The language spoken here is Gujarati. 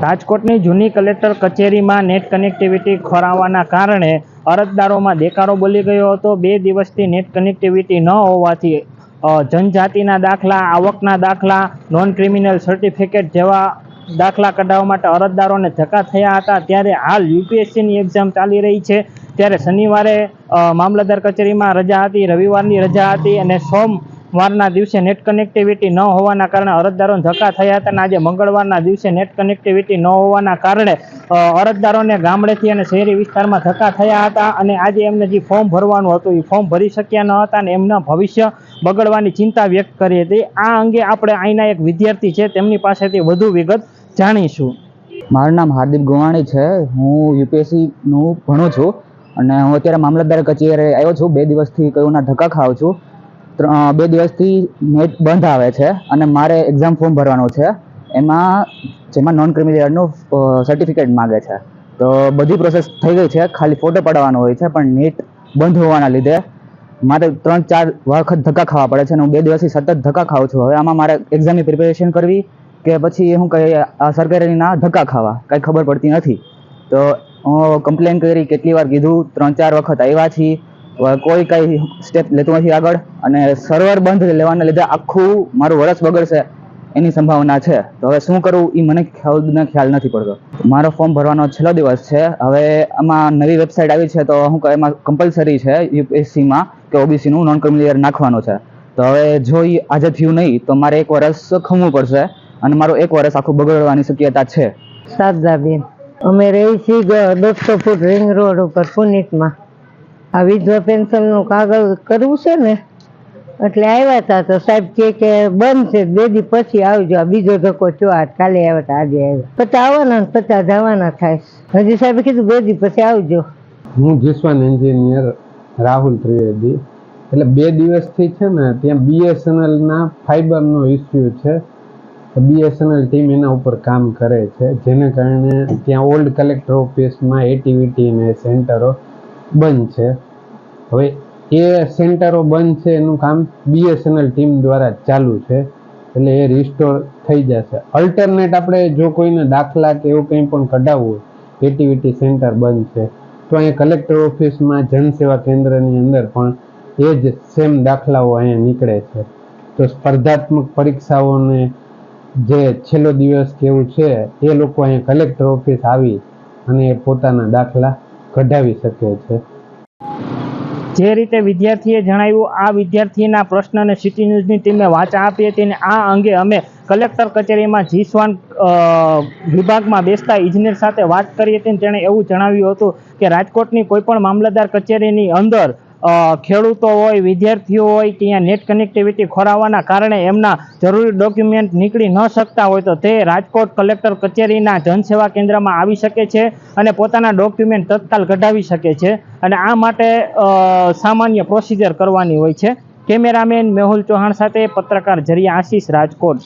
રાજકોટની જૂની કલેક્ટર કચેરીમાં નેટ કનેક્ટિવિટી ખોરાવવાના કારણે અરજદારોમાં દેકારો બોલી ગયો હતો। 2 દિવસથી નેટ કનેક્ટિવિટી ન હોવાથી જનજાતિના દાખલા, આવકના દાખલા, નોન ક્રિમિનલ સર્ટિફિકેટ જેવા દાખલા કઢાવવા માટે અરજદારોને ધક્કા થયા હતા। ત્યારે હાલ યુપીએસસીની એક્ઝામ ચાલી રહી છે, ત્યારે શનિવારે મામલતદાર કચેરીમાં રજા હતી, રવિવારની રજા હતી અને સોમવારના દિવસે નેટ કનેક્ટિવિટી ન હોવાના કારણે અરજદારોને ધક્કા થયા હતા। અને આજે મંગળવારના દિવસે નેટ કનેક્ટિવિટી ન હોવાના કારણે અરજદારોને ગામડેથી અને શહેરી વિસ્તારમાં ધક્કા થયા હતા અને આજે એમને જે ફોર્મ ભરવાનું હતું એ ફોર્મ ભરી શક્યા ન હતા અને એમના ભવિષ્ય બગડવાની ચિંતા વ્યક્ત કરી હતી। આ અંગે આપણે અહીંના એક વિદ્યાર્થી છે તેમની પાસેથી વધુ વિગત જાણીશું। મારું નામ હાર્દિક ગોવાણી છે। હું યુપીએસસીનું ભણું છું અને હું અત્યારે મામલતદાર કચેરીએ આવ્યો છું। 2 દિવસથી કયોના ધક્કા ખાઉં છું। 2 દિવસથી નેટ બંધ આવે છે અને મારે એક્ઝામ ફોર્મ ભરવાનું છે, જેમાં નોન ક્રિમિનલનું સર્ટિફિકેટ માગે છે। તો બધી પ્રોસેસ થઈ ગઈ છે, ખાલી ફોટો પડાવવાનો હોય છે, પણ નેટ બંધ હોવાના લીધે મારે 3-4 વખત ધક્કા ખાવા પડે છે અને હું 2 દિવસથી સતત ધક્કા ખાઉં છું। હવે આમાં મારે એક્ઝામની પ્રિપેરેશન કરવી કે પછી હું કંઈ આ સરકારીના ધક્કા ખાવા કાંઈ ખબર પડતી નથી। તો હું કમ્પ્લેન કરી, કેટલી વાર કીધું, 3-4 વખત આવ્યા છીએ, કોઈ કાંઈ સ્ટેપ લેતું નથી આગળ અને સર્વર બંધ લેવાના લીધે આખું મારું વર્ષ બગડશે એની સંભાવના છે। તો હવે શું કરવું એ મને ખ્યાલ નથી પડતો। મારો ફોર્મ ભરવાનો છેલ્લો દિવસ છે। હવે આમાં નવી વેબસાઇટ આવી છે, તો હું એમાં કમ્પલસરી છે યુપીએસસીમાં કે ઓબીસીનું નોન ક્રિમિનલ નાખવાનું છે। તો હવે જો એ આજે થયું નહીં તો મારે 1 વર્ષ ખમવું પડશે અને મારું 1 વર્ષ આખું બગડવાની શક્યતા છે। શારદાબેન, અમે રહી છીએ 150 ફૂટ રિંગ રોડ ઉપર પુનિતમાં। આ વિધવા પેન્શનનું કાગળ કરવું છે ને, એટલે આવ્યા હતા તો સાહેબ કે બંધ છે, 2 દી પછી આવજો। આ બીજો ધક્કો થયો, કાલે આવ્યા હતા, આજે આવ્યા, 50 આવવાના 50 જવાના થાય। હજી સાહેબે કીધું 2 દી પછી આવજો। હું જીસવાન એન્જિનિયર રાહુલ ત્રિવેદી। એટલે 2 દિવસથી છે ને ત્યાં બીએસએનએલના ફાઈબરનો ઇસ્યુ છે। બીએસએનએલ ટીમ એના ઉપર કામ કરે છે, જેને કારણે ત્યાં ઓલ્ડ કલેક્ટર ઓફિસમાં એટીવીટી ને સેન્ટરો બંધ છે। હવે એ સેન્ટરો બંધ છે, એનું કામ બીએસએનએલ ટીમ દ્વારા ચાલુ છે, એટલે એ રિસ્ટોર થઈ જશે। અલ્ટરનેટ આપણે જો કોઈને દાખલા કે એવું કંઈ પણ કઢાવવું હોય, એટીવીટી સેન્ટર બંધ છે, તો અહીંયા કલેક્ટર ઓફિસમાં જનસેવા કેન્દ્રની અંદર પણ એ જ સેમ દાખલાઓ અહીંયા નીકળે છે। તો સ્પર્ધાત્મક પરીક્ષાઓને જે છેલ્લો દિવસ કેવું છે, એ લોકો અહીંયા કલેક્ટર ઓફિસ આવી અને પોતાના દાખલા કઢાવી શકે છે। જે રીતે વિદ્યાર્થીએ જણાવ્યું, આ વિદ્યાર્થીના પ્રશ્નને સિટી ન્યૂઝની ટીમે વાચા આપી હતી અને આ અંગે અમે કલેક્ટર કચેરીમાં જીસવાન વિભાગમાં બેસતા ઇજનેર સાથે વાત કરી હતી। તેણે એવું જણાવ્યું હતું કે રાજકોટની કોઈપણ મામલતદાર કચેરીની અંદર ખેડૂતો હોય, વિદ્યાર્થીઓ હોય, ત્યાં નેટ કનેક્ટિવિટી ખોરાવવાના કારણે એમના જરૂરી ડોક્યુમેન્ટ નીકળી ન શકતા હોય તો તે રાજકોટ કલેક્ટર કચેરીના જનસેવા કેન્દ્રમાં આવી શકે છે અને પોતાના ડોક્યુમેન્ટ તત્કાલ કઢાવી શકે છે અને આ માટે સામાન્ય પ્રોસિજર કરવાની હોય છે। કેમેરામેન મેહુલ ચૌહાણ સાથે પત્રકાર જરિયા આશીષ, રાજકોટ।